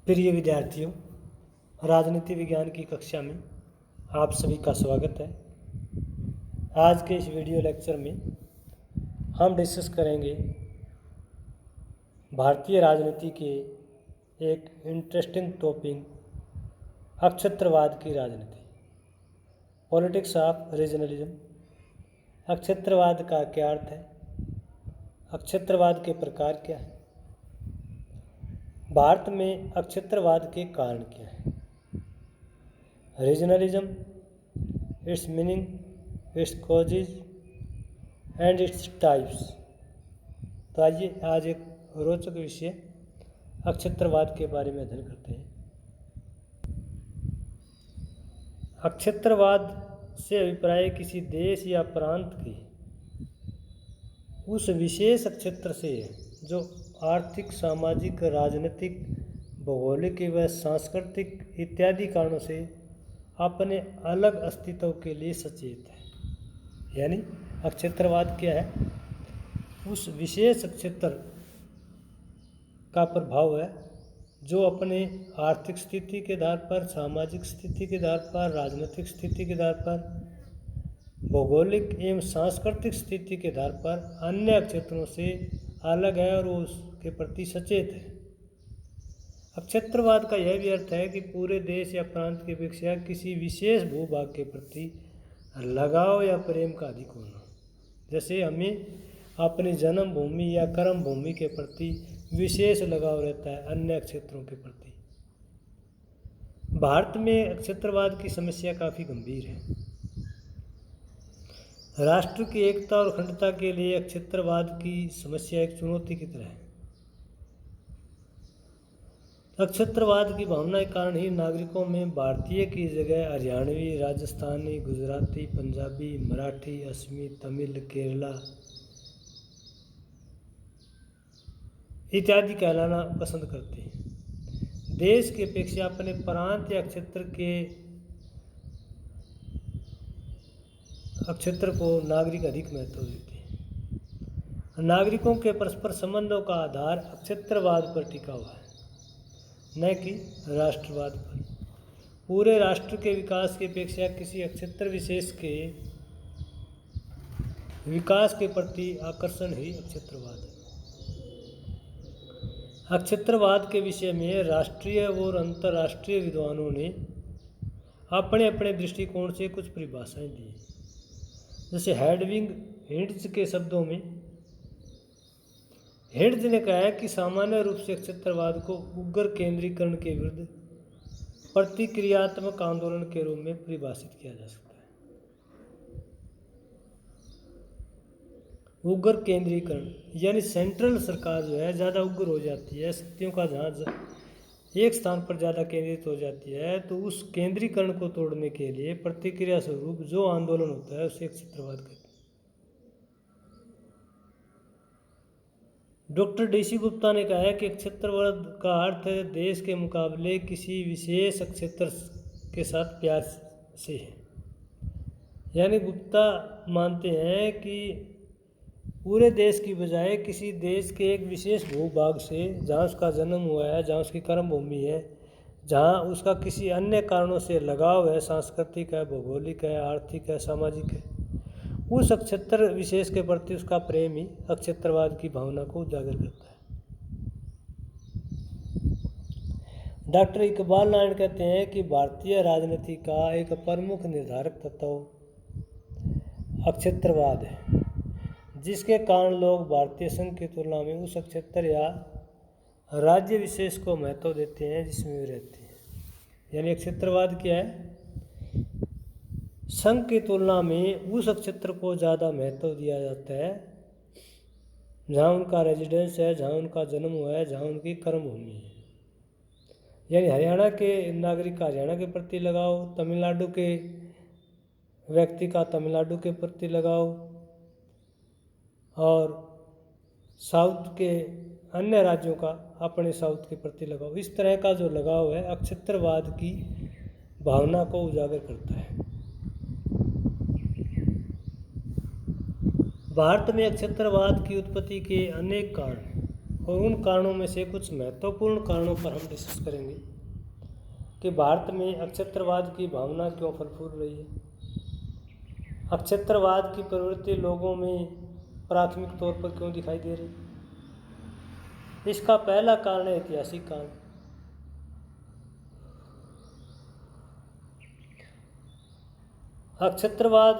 प्रिय विद्यार्थियों, राजनीति विज्ञान की कक्षा में आप सभी का स्वागत है। आज के इस वीडियो लेक्चर में हम डिस्कस करेंगे भारतीय राजनीति के एक इंटरेस्टिंग टॉपिक अक्षत्रवाद की राजनीति, पॉलिटिक्स ऑफ रीजनलिज्म। अक्षत्रवाद का क्या अर्थ है? अक्षत्रवाद के प्रकार क्या हैं? भारत में अक्षत्रवाद के कारण क्या है? Regionalism, it's meaning, its causes and its types. तो आइए आज एक रोचक विषय अक्षत्रवाद के बारे में अध्ययन करते हैं। अक्षत्रवाद से अभिप्राय किसी देश या प्रांत के उस विशेष अक्षत्र से है जो आर्थिक, सामाजिक, राजनीतिक, भौगोलिक व सांस्कृतिक इत्यादि कारणों से अपने अलग अस्तित्व के लिए सचेत है। यानी अक्षत्रवाद क्या है? उस विशेष अक्षत्र का प्रभाव है जो अपने आर्थिक स्थिति के आधार पर, सामाजिक स्थिति के आधार पर, राजनीतिक स्थिति के आधार पर, भौगोलिक एवं सांस्कृतिक स्थिति के आधार पर अन्य क्षेत्रों से अलग है और वो उसके प्रति सचेत है। अक्षत्रवाद का यह भी अर्थ है कि पूरे देश या प्रांत की अपेक्षा किसी विशेष भूभाग के प्रति लगाव या प्रेम का अधिक होना। जैसे हमें अपनी जन्मभूमि या कर्म भूमि के प्रति विशेष लगाव रहता है अन्य क्षेत्रों के प्रति। भारत में अक्षत्रवाद की समस्या काफ़ी गंभीर है। राष्ट्र की एकता और अखंडता के लिए अक्षत्रवाद की समस्या एक चुनौती की तरह है। अक्षत्रवाद की भावना के कारण ही नागरिकों में भारतीय की जगह हरियाणवी, राजस्थानी, गुजराती, पंजाबी, मराठी, असमी, तमिल, केरला इत्यादि कहलाना पसंद करते हैं। देश की अपेक्षा अपने प्रांत या क्षेत्र के अक्षत्र को नागरिक अधिक महत्व देते हैं। नागरिकों के परस्पर संबंधों का आधार अक्षत्रवाद पर टिका हुआ है, न कि राष्ट्रवाद पर। पूरे राष्ट्र के विकास की अपेक्षा किसी अक्षत्र विशेष के विकास के प्रति आकर्षण ही अक्षत्रवाद है। अक्षत्रवाद के विषय में राष्ट्रीय और अंतर्राष्ट्रीय विद्वानों ने अपने अपने दृष्टिकोण से कुछ परिभाषाएं दी। जैसे हेडविग हिंड्स के शब्दों में हिंड्स ने कहा है कि सामान्य रूप से अक्षत्रवाद को उग्र केंद्रीकरण के विरुद्ध प्रतिक्रियात्मक आंदोलन के रूप में परिभाषित किया जा सकता है। उग्र केंद्रीकरण यानी सेंट्रल सरकार जो है ज़्यादा उग्र हो जाती है, शक्तियों का जहाज एक स्थान पर ज़्यादा केंद्रित हो जाती है, तो उस केंद्रीकरण को तोड़ने के लिए प्रतिक्रिया स्वरूप जो आंदोलन होता है उसे अक्षत्रवाद कहते हैं। डॉक्टर DC गुप्ता ने कहा है कि अक्षत्रवाद का अर्थ देश के मुकाबले किसी विशेष क्षेत्र के साथ प्यार से है। यानी गुप्ता मानते हैं कि पूरे देश की बजाय किसी देश के एक विशेष भूभाग से, जहाँ उसका जन्म हुआ है, जहाँ उसकी कर्म भूमि है, जहाँ उसका किसी अन्य कारणों से लगाव है, सांस्कृतिक है, भौगोलिक है, आर्थिक है, सामाजिक है, उस अक्षत्र विशेष के प्रति उसका प्रेम ही अक्षत्रवाद की भावना को उजागर करता है। डॉक्टर इकबाल नारायण कहते हैं कि भारतीय राजनीति का एक प्रमुख निर्धारक तत्व अक्षत्रवाद है, जिसके कारण लोग भारतीय संघ की तुलना में उस क्षेत्र या राज्य विशेष को महत्व देते हैं जिसमें वे रहते हैं। यानी अक्षत्रवाद क्या है? संघ की तुलना में उस क्षेत्र को ज़्यादा महत्व दिया जाता है जहाँ उनका रेजिडेंस है, जहाँ उनका जन्म हुआ है, जहाँ उनकी कर्मभूमि है। यानी हरियाणा के नागरिक का हरियाणा के प्रति लगाव, तमिलनाडु के व्यक्ति का तमिलनाडु के प्रति लगाव, और साउथ के अन्य राज्यों का अपने साउथ के प्रति लगाव, इस तरह का जो लगाव है अक्षत्रवाद की भावना को उजागर करता है। भारत में अक्षत्रवाद की उत्पत्ति के अनेक कारण और उन कारणों में से कुछ महत्वपूर्ण कारणों पर हम डिस्कस करेंगे कि भारत में अक्षत्रवाद की भावना क्यों फल फूल रही है, अक्षत्रवाद की प्रवृत्ति लोगों में प्राथमिक तौर पर क्यों दिखाई दे रही है। इसका पहला कारण है ऐतिहासिक कारण। अक्षत्रवाद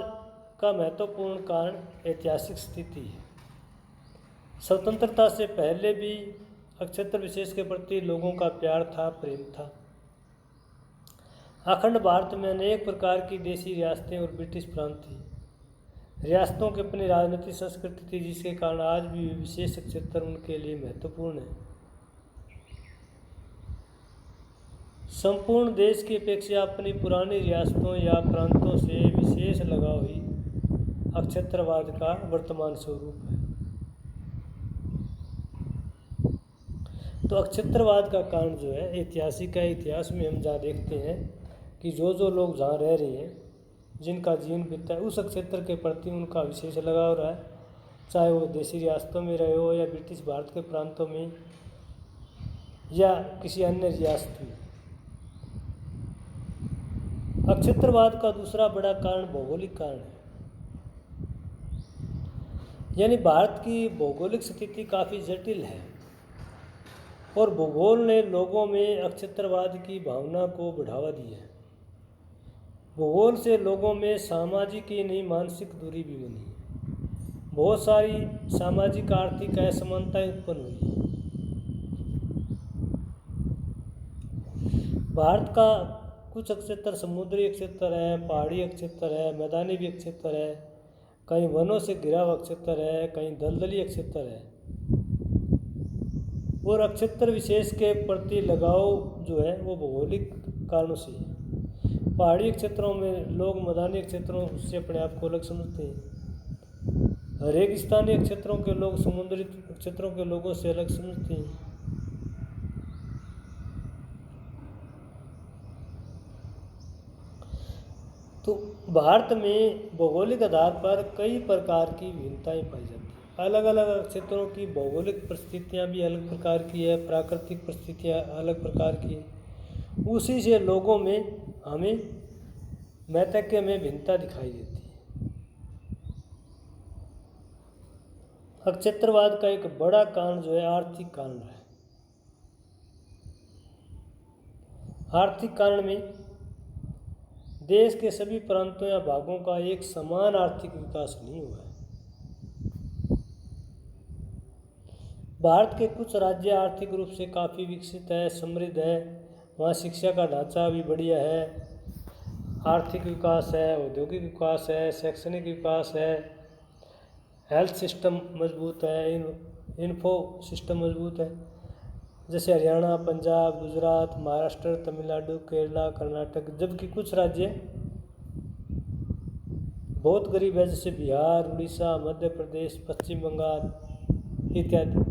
का महत्वपूर्ण कारण ऐतिहासिक स्थिति है। स्वतंत्रता से पहले भी अक्षत्र विशेष के प्रति लोगों का प्यार था, प्रेम था। अखंड भारत में अनेक प्रकार की देशी रियासतें और ब्रिटिश प्रांत थी। रियासतों की अपनी राजनीतिक संस्कृति थी, जिसके कारण आज भी विशेष अक्षत्र उनके लिए महत्वपूर्ण है। संपूर्ण देश की अपेक्षा अपनी पुरानी रियासतों या प्रांतों से विशेष लगाव ही अक्षत्रवाद का वर्तमान स्वरूप है। तो अक्षत्रवाद का कारण जो है ऐतिहासिक है। इतिहास में हम जहाँ देखते हैं कि जो लोग जहाँ रह रहे हैं, जिनका जीवन बीतता है, उस अक्षत्र के प्रति उनका विशेष लगाव रहा है, चाहे वो देशी रियासतों में रहे हो या ब्रिटिश भारत के प्रांतों में या किसी अन्य रियासत में। अक्षत्रवाद का दूसरा बड़ा कारण भौगोलिक कारण है। यानी भारत की भौगोलिक स्थिति काफ़ी जटिल है और भूगोल ने लोगों में अक्षत्रवाद की भावना को बढ़ावा दिया है। भूगोल से लोगों में सामाजिक ही नहीं मानसिक दूरी भी बनी है। बहुत सारी सामाजिक आर्थिक असमानताएं उत्पन्न हुई है। भारत का कुछ अक्षत्र समुद्री अक्षत्र है, पहाड़ी अक्षत्र है, मैदानी भी अक्षत्र है, कहीं वनों से घिरा हुआ अक्षत्र है, कहीं दलदली अक्षत्र है। और अक्षत्र विशेष के प्रति लगाव जो है वो भौगोलिक कारणों से है। पहाड़ी क्षेत्रों में लोग मैदानी क्षेत्रों से अपने आप को अलग समझते हैं। रेगिस्तानी क्षेत्रों के लोग समुद्री क्षेत्रों के लोगों से अलग समझते हैं। तो भारत में भौगोलिक आधार पर कई प्रकार की विभिन्नताएं पाई जाती हैं। अलग अलग क्षेत्रों की भौगोलिक परिस्थितियां भी अलग प्रकार की है, प्राकृतिक परिस्थितियां अलग प्रकार की है। उसी से लोगों में हमें मैत्रेय में भिन्नता दिखाई देती है। अक्षत्रवाद का एक बड़ा कारण जो है आर्थिक कारण है। आर्थिक कारण में देश के सभी प्रांतों या भागों का एक समान आर्थिक विकास नहीं हुआ है। भारत के कुछ राज्य आर्थिक रूप से काफ़ी विकसित है, समृद्ध है। वहाँ शिक्षा का ढांचा भी बढ़िया है, आर्थिक विकास है, औद्योगिक विकास है, शैक्षणिक विकास है, हेल्थ सिस्टम मजबूत है, इन्फो सिस्टम मजबूत है। जैसे हरियाणा, पंजाब, गुजरात, महाराष्ट्र, तमिलनाडु, केरला, कर्नाटक। जबकि कुछ राज्य बहुत गरीब है, जैसे बिहार, उड़ीसा, मध्य प्रदेश, पश्चिम बंगाल इत्यादि।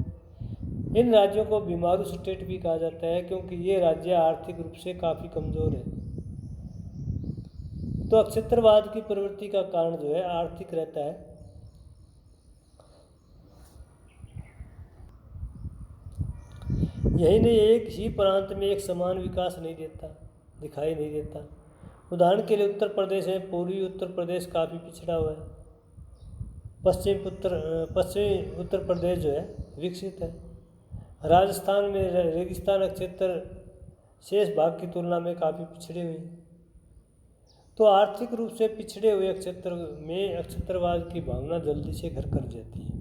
इन राज्यों को बीमारू स्टेट भी कहा जाता है, क्योंकि ये राज्य आर्थिक रूप से काफ़ी कमज़ोर है। तो अक्षत्रवाद की प्रवृत्ति का कारण जो है आर्थिक रहता है। यही नहीं, एक ही प्रांत में एक समान विकास दिखाई नहीं देता। उदाहरण के लिए उत्तर प्रदेश है, पूर्वी उत्तर प्रदेश काफ़ी पिछड़ा हुआ है। पश्चिमी उत्तर प्रदेश जो है विकसित है। राजस्थान में रेगिस्तान क्षेत्र शेष भाग की तुलना में काफ़ी पिछड़े हुए हैं। तो आर्थिक रूप से पिछड़े हुए क्षेत्र में अक्षत्रवाद की भावना जल्दी से घर कर जाती है।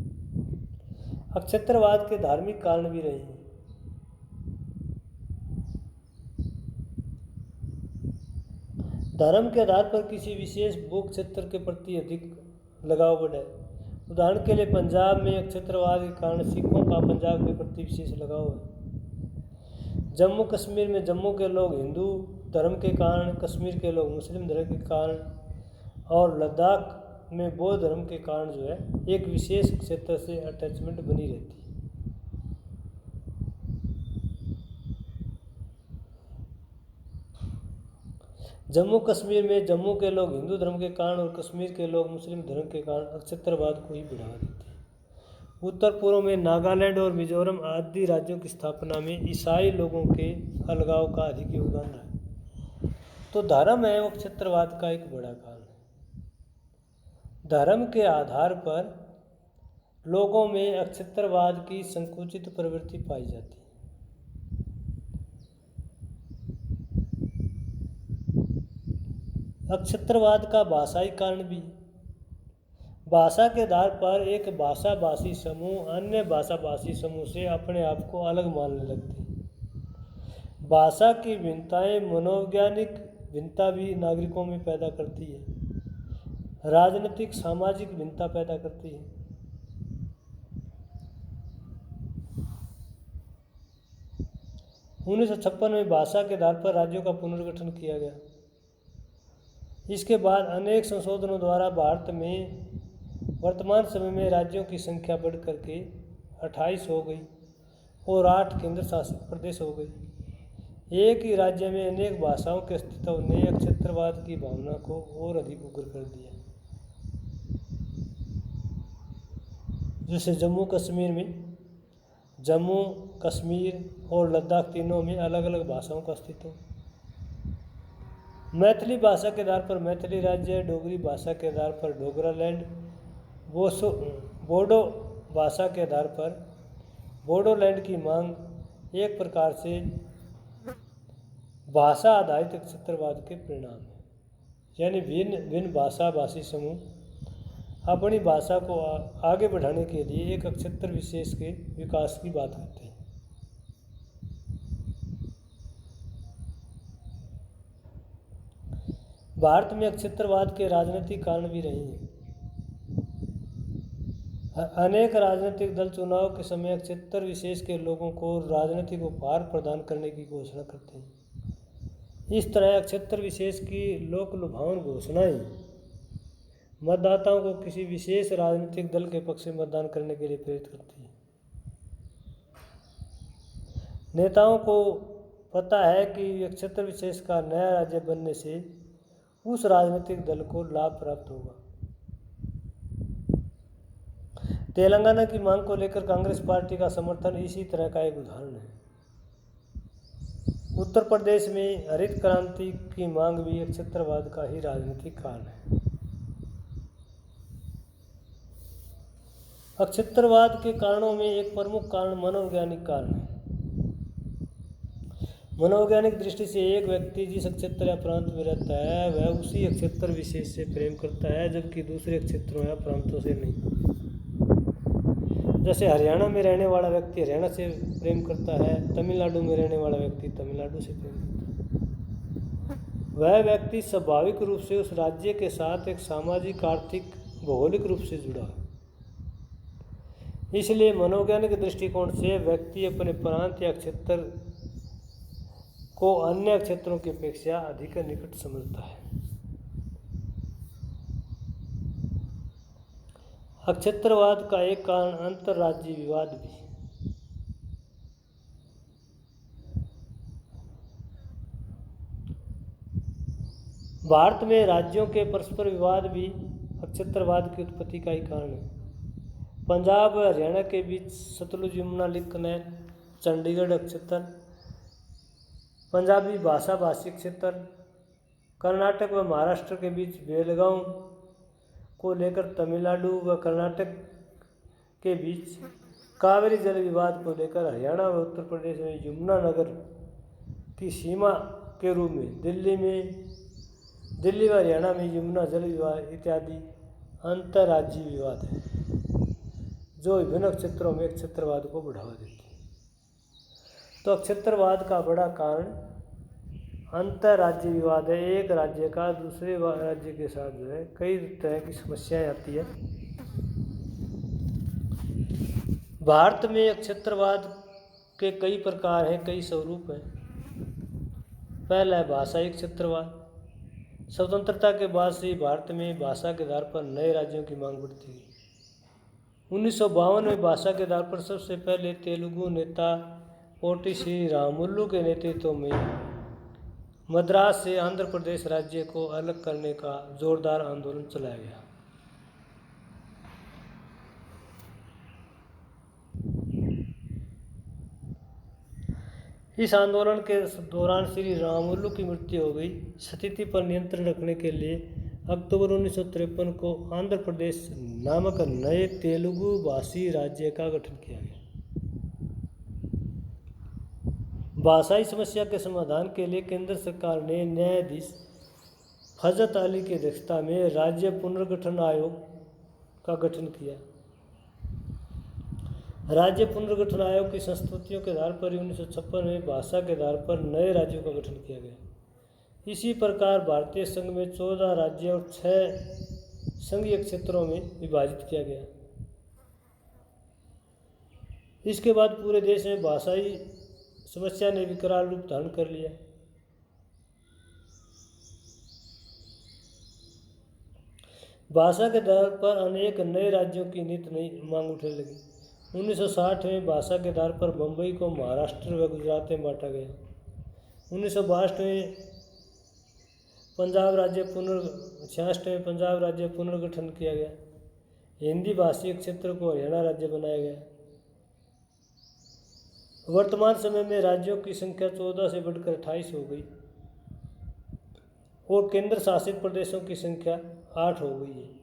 अक्षत्रवाद के धार्मिक कारण भी रहे हैं। धर्म के आधार पर किसी विशेष भू क्षेत्र के प्रति अधिक लगाव बढ़ा है। उदाहरण के लिए पंजाब में अक्षत्रवाद के कारण सिखों का पंजाब के प्रति विशेष लगाव है। जम्मू कश्मीर में जम्मू के लोग हिंदू धर्म के कारण, कश्मीर के लोग मुस्लिम धर्म के कारण और लद्दाख में बौद्ध धर्म के कारण जो है एक विशेष क्षेत्र से अटैचमेंट बनी रहती है। जम्मू कश्मीर में जम्मू के लोग हिंदू धर्म के कारण और कश्मीर के लोग मुस्लिम धर्म के कारण अक्षत्रवाद को ही बढ़ावा देते हैं। उत्तर पूर्व में नागालैंड और मिजोरम आदि राज्यों की स्थापना में ईसाई लोगों के अलगाव का अधिक योगदान रहा। तो धर्म है वो क्षेत्रवाद का एक बड़ा कारण है। धर्म के आधार पर लोगों में अक्षत्रवाद की संकुचित प्रवृत्ति पाई जाती है। अक्षत्रवाद का भाषाई कारण भी, भाषा के आधार पर एक भाषा भाषी समूह अन्य भाषा भाषी समूह से अपने आप को अलग मानने लगते हैं। भाषा की भिन्नताएं मनोवैज्ञानिक भिन्नता भी नागरिकों में पैदा करती है, राजनीतिक सामाजिक भिन्नता पैदा करती है। 1956 में भाषा के आधार पर राज्यों का पुनर्गठन किया गया। इसके बाद अनेक संशोधनों द्वारा भारत में वर्तमान समय में राज्यों की संख्या बढ़कर के 28 हो गई और 8 केंद्र शासित प्रदेश हो गई। एक ही राज्य में अनेक भाषाओं के अस्तित्व ने अक्षत्रवाद की भावना को और अधिक उग्र कर दिया। जैसे जम्मू कश्मीर और लद्दाख तीनों में अलग अलग भाषाओं का अस्तित्व। मैथिली भाषा के आधार पर मैथिली राज्य, डोगरी भाषा के आधार पर डोगरालैंड, बोडो भाषा के आधार पर बोडोलैंड की मांग एक प्रकार से भाषा आधारित अक्षत्रवाद के परिणाम है। यानी भिन्न भाषा भाषी समूह अपनी भाषा को आगे बढ़ाने के लिए एक अक्षत्र विशेष के विकास की बात करते हैं। भारत में अक्षत्रवाद के राजनीतिक कारण भी रहे हैं। अनेक राजनीतिक दल चुनाव के समय अक्षत्र विशेष के लोगों को राजनीतिक उपहार प्रदान करने की घोषणा करते हैं। इस तरह अक्षत्र विशेष की लोक लुभावन घोषणाएं मतदाताओं को किसी विशेष राजनीतिक दल के पक्ष में मतदान करने के लिए प्रेरित करती है। नेताओं को पता है कि अक्षत्र विशेष का नया राज्य बनने से उस राजनीतिक दल को लाभ प्राप्त होगा। तेलंगाना की मांग को लेकर कांग्रेस पार्टी का समर्थन इसी तरह का एक उदाहरण है। उत्तर प्रदेश में हरित क्रांति की मांग भी अक्षत्रवाद का ही राजनीतिक कारण है। अक्षत्रवाद के कारणों में एक प्रमुख कारण मनोवैज्ञानिक कारण है। मनोवैज्ञानिक दृष्टि से एक व्यक्ति जिस अक्षत्र या प्रांत में रहता है वह उसी अक्षत्र विशेष से प्रेम करता है, जबकि दूसरे अक्षत्रों या प्रांतों से नहीं। जैसे हरियाणा में रहने वाला व्यक्ति हरियाणा से प्रेम करता है, तमिलनाडु में रहने वाला व्यक्ति तमिलनाडु से प्रेम करता है। वह व्यक्ति स्वाभाविक रूप से उस राज्य के साथ एक सामाजिक, आर्थिक, भौगोलिक रूप से जुड़ा है। इसलिए मनोवैज्ञानिक दृष्टिकोण से व्यक्ति अपने प्रांत या क्षेत्र को अन्य क्षेत्रों की अपेक्षा अधिक निकट समझता है। अक्षत्रवाद का एक कारण अंतर्राज्यीय विवाद भी। भारत में राज्यों के परस्पर विवाद भी अक्षत्रवाद की उत्पत्ति का ही कारण है। पंजाब व हरियाणा के बीच सतलुज यमुना लिंक नहर, चंडीगढ़ अक्षत्र, पंजाबी भाषा भाषी क्षेत्र, कर्नाटक व महाराष्ट्र के बीच बेलगांव को लेकर तमिलनाडु व कर्नाटक के बीच कावेरी जल विवाद को लेकर हरियाणा व उत्तर प्रदेश में यमुना नगर की सीमा के रूप में दिल्ली व हरियाणा में यमुना जल विवाद इत्यादि अंतर्राज्यीय विवाद है जो विभिन्न क्षेत्रों में अक्षत्रवाद को बढ़ावा देते हैं। तो अक्षत्रवाद का बड़ा कारण अंतर्राज्यीय विवाद है। एक राज्य का दूसरे राज्य के साथ जो है कई तरह की समस्याएं आती है। भारत में अक्षत्रवाद के कई प्रकार हैं, कई स्वरूप हैं। पहला है भाषाई अक्षत्रवाद। स्वतंत्रता के बाद से भारत में भाषा के आधार पर नए राज्यों की मांग बढ़ती गई। 1952 में भाषा के आधार पर सबसे पहले तेलुगु नेता पोटी श्री रामुलु के नेतृत्व में मद्रास से आंध्र प्रदेश राज्य को अलग करने का जोरदार आंदोलन चलाया गया। इस आंदोलन के दौरान श्री रामुलु की मृत्यु हो गई। स्थिति पर नियंत्रण रखने के लिए अक्टूबर 1953 को आंध्र प्रदेश नामक नए तेलुगु भाषी राज्य का गठन किया गया। भाषाई समस्या के समाधान के लिए केंद्र सरकार ने न्यायाधीश फजत अली की अध्यक्षता में राज्य पुनर्गठन आयोग का गठन किया। राज्य पुनर्गठन आयोग की संस्तुतियों के आधार पर 1956 में भाषा के आधार पर नए राज्यों का गठन किया गया। इसी प्रकार भारतीय संघ में 14 राज्य और 6 संघीय क्षेत्रों में विभाजित किया गया। इसके बाद पूरे देश में भाषाई समस्या ने विकराल रूप धारण कर लिया। भाषा के आधार पर अनेक नए राज्यों की नित नई मांग उठने लगी। 1960 में भाषा के आधार पर बम्बई को महाराष्ट्र व गुजरात में बांटा गया। 1962 में पंजाब राज्य 1966 में पंजाब राज्य पुनर्गठन किया गया। हिंदी भाषी क्षेत्र को हरियाणा राज्य बनाया गया। वर्तमान समय में राज्यों की संख्या 14 से बढ़कर 28 हो गई और केंद्र शासित प्रदेशों की संख्या 8 हो गई है।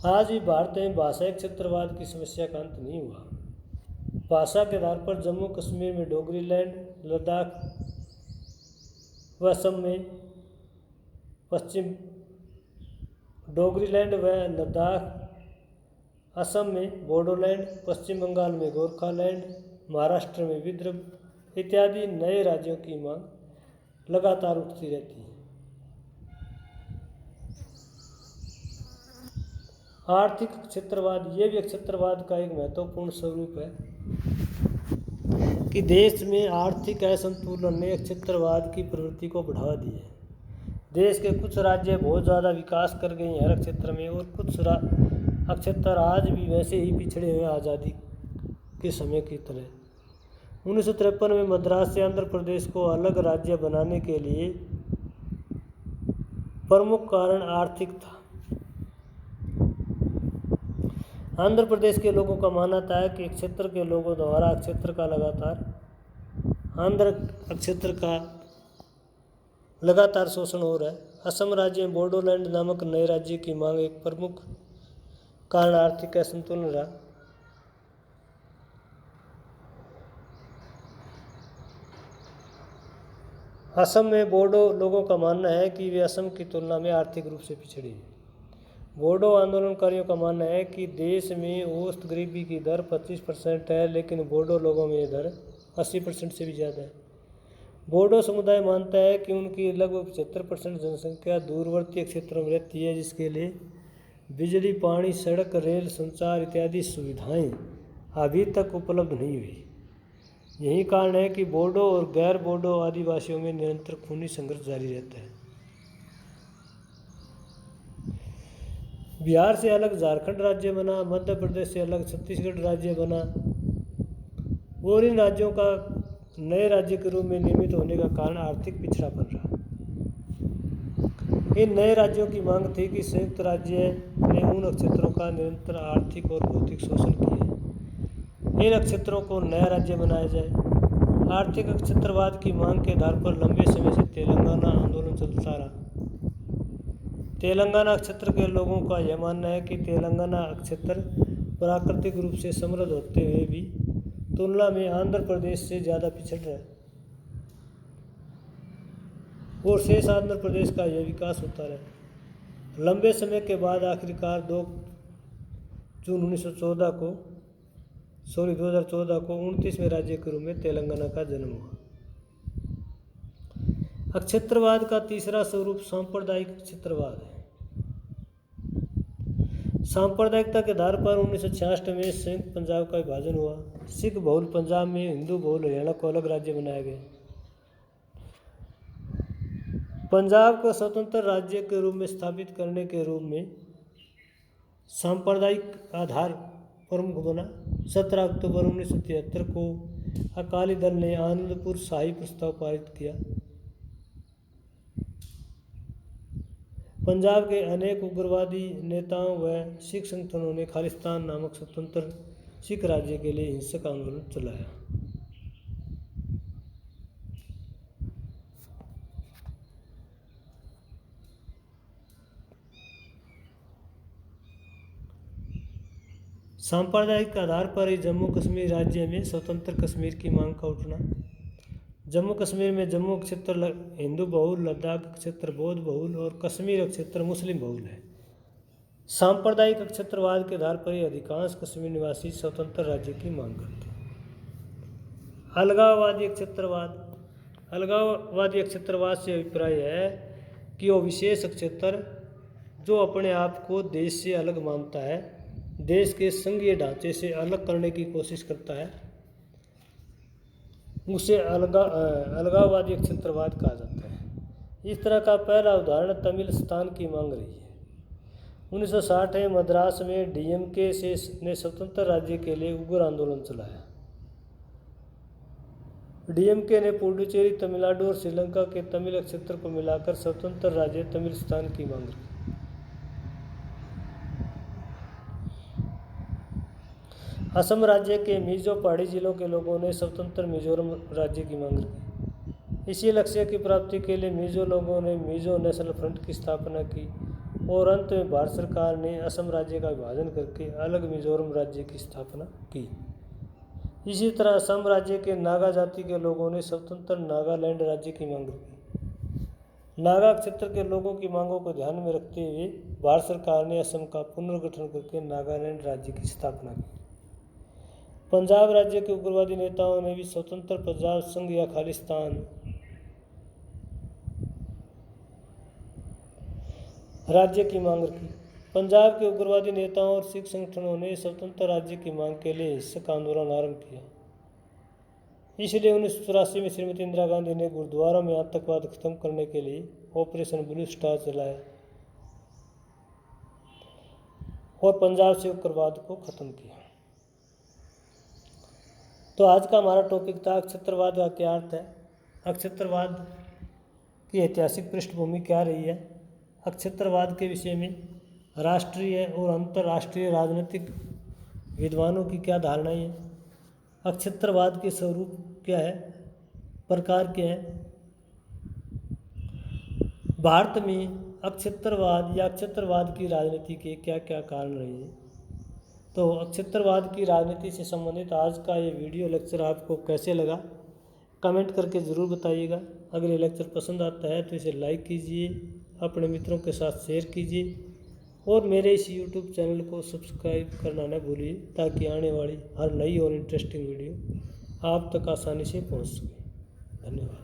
आज भी भारत में भाषाई क्षेत्रवाद की समस्या का अंत नहीं हुआ। भाषा के आधार पर जम्मू कश्मीर में डोगरी लैंड, लद्दाख व असम में पश्चिम डोगरीलैंड व लद्दाख, असम में बोडोलैंड, पश्चिम बंगाल में गोरखालैंड, महाराष्ट्र में विदर्भ इत्यादि नए राज्यों की मांग लगातार उठती रहती है। आर्थिक क्षेत्रवाद ये भी क्षेत्रवाद का एक महत्वपूर्ण स्वरूप है कि देश में आर्थिक असंतुलन ने क्षेत्रवाद की प्रवृत्ति को बढ़ावा दिया है। देश के कुछ राज्य बहुत ज़्यादा विकास कर गए हैं हर क्षेत्र में और कुछ क्षेत्र आज भी वैसे ही पिछड़े हुए आज़ादी के समय की तरह। 1953 में मद्रास से आंध्र प्रदेश को अलग राज्य बनाने के लिए प्रमुख कारण आर्थिक था। आंध्र प्रदेश के लोगों का मानना था कि क्षेत्र के लोगों द्वारा क्षेत्र का लगातार शोषण हो रहा है। असम राज्य में बोडोलैंड नामक नए राज्य की मांग एक प्रमुख कारण आर्थिक असंतुलन रहा। असम में बोडो लोगों का मानना है कि वे असम की तुलना में आर्थिक रूप से पिछड़े हैं। बोडो आंदोलनकारियों का मानना है कि देश में औसत गरीबी की दर 25% है, लेकिन बोडो लोगों में यह दर 80% से भी ज़्यादा है। बोडो समुदाय मानता है कि उनकी लगभग 75% जनसंख्या दूरवर्ती क्षेत्रों में रहती है, जिसके लिए बिजली, पानी, सड़क, रेल संचार इत्यादि सुविधाएं अभी तक उपलब्ध नहीं हुई। यही कारण है कि बोडो और गैर बोडो आदिवासियों में निरंतर खूनी संघर्ष जारी रहता है। बिहार से अलग झारखंड राज्य बना, मध्य प्रदेश से अलग छत्तीसगढ़ राज्य बना और इन राज्यों का नए राज्य के रूप में निर्मित होने का कारण आर्थिक पिछड़ापन रहा। इन नए राज्यों की मांग थी कि संयुक्त राज्य ने उन क्षेत्रों का निरंतर आर्थिक और भौतिक शोषण किया। इन क्षेत्रों को नया राज्य बनाया जाए। आर्थिक क्षेत्रवाद की मांग के आधार पर लंबे समय से तेलंगाना आंदोलन चलता रहा। तेलंगाना क्षेत्र के लोगों का यह मानना है कि तेलंगाना क्षेत्र प्राकृतिक रूप से समृद्ध होते हुए भी तुलना में आंध्र प्रदेश से ज़्यादा पिछड़ रहा है और शेष आंध्र प्रदेश का यह विकास होता रहा। लंबे समय के बाद आखिरकार 2 जून 2014 को 29वें राज्य के रूप में तेलंगाना का जन्म हुआ। क्षेत्रवाद का तीसरा स्वरूप सांप्रदायिक क्षेत्रवाद है। सांप्रदायिकता के आधार पर 1966 में संयुक्त पंजाब का विभाजन हुआ। सिख बहुल पंजाब में हिंदू बहुल हरियाणा को अलग राज्य बनाया गया। पंजाब को स्वतंत्र राज्य के रूप में स्थापित करने के रूप में सांप्रदायिक आधार प्रमुख बना। 17 अक्टूबर 1973 को अकाली दल ने आनंदपुर शाही प्रस्ताव पारित किया। पंजाब के अनेक उग्रवादी नेताओं व सिख संगठनों ने खालिस्तान नामक स्वतंत्र सिख राज्य के लिए हिंसक आंदोलन चलाया। सांप्रदायिक आधार पर ही जम्मू कश्मीर राज्य में स्वतंत्र कश्मीर की मांग का उठना। जम्मू कश्मीर में जम्मू क्षेत्र हिंदू बहुल, लद्दाख क्षेत्र बौद्ध बहुल और कश्मीर क्षेत्र मुस्लिम बहुल है। सांप्रदायिक क्षेत्रवाद के आधार पर ही अधिकांश कश्मीर निवासी स्वतंत्र राज्य की मांग करते हैं। अलगाववादी क्षेत्रवाद से अभिप्राय है कि वो विशेष क्षेत्र जो अपने आप को देश से अलग मानता है, देश के संघीय ढांचे से अलग करने की कोशिश करता है, उसे अलगाववादी क्षेत्रवाद कहा जाता है। इस तरह का पहला उदाहरण तमिलस्तान की मांग रही है। 1960 में मद्रास में डीएमके ने स्वतंत्र राज्य के लिए उग्र आंदोलन चलाया। डीएमके ने पुडुचेरी, तमिलनाडु और श्रीलंका के तमिल क्षेत्र को मिलाकर स्वतंत्र राज्य तमिलस्तान की मांग रखी। असम राज्य के मिजो पहाड़ी जिलों के लोगों ने स्वतंत्र मिजोरम राज्य की मांग रखी। इसी लक्ष्य की प्राप्ति के लिए मिजो लोगों ने मिजो नेशनल फ्रंट की स्थापना की और अंत में भारत सरकार ने असम राज्य का विभाजन करके अलग मिजोरम राज्य की स्थापना की। इसी तरह असम राज्य के नागा जाति के लोगों ने स्वतंत्र नागालैंड राज्य की मांग रखी। नागा क्षेत्र के लोगों की मांगों को ध्यान में रखते हुए भारत सरकार ने असम का पुनर्गठन करके नागालैंड राज्य की स्थापना की। पंजाब राज्य के उग्रवादी नेताओं ने भी स्वतंत्र पंजाब संघ या खालिस्तान राज्य की मांग रखी। पंजाब के उग्रवादी नेताओं और सिख संगठनों ने स्वतंत्र राज्य की मांग के लिए हिंसक आंदोलन आरंभ किया। इसलिए 1984 में श्रीमती इंदिरा गांधी ने गुरुद्वारा में आतंकवाद खत्म करने के लिए ऑपरेशन ब्लू स्टार चलाया और पंजाब से उग्रवाद को खत्म किया। तो आज का हमारा टॉपिक था क्षेत्रवाद का क्या अर्थ है, क्षेत्रवाद की ऐतिहासिक पृष्ठभूमि क्या रही है, क्षेत्रवाद के विषय में राष्ट्रीय और अंतर्राष्ट्रीय राजनीतिक विद्वानों की क्या धारणाएं हैं, क्षेत्रवाद के स्वरूप क्या है, प्रकार क्या है, भारत में क्षेत्रवाद या क्षेत्रवाद की राजनीति के क्या क्या कारण रहे हैं। तो क्षेत्रवाद की राजनीति से संबंधित आज का ये वीडियो लेक्चर आपको कैसे लगा कमेंट करके ज़रूर बताइएगा। अगर ये लेक्चर पसंद आता है तो इसे लाइक कीजिए, अपने मित्रों के साथ शेयर कीजिए और मेरे इस YouTube चैनल को सब्सक्राइब करना न भूलिए ताकि आने वाली हर नई और इंटरेस्टिंग वीडियो आप तक आसानी से पहुंच सके। धन्यवाद।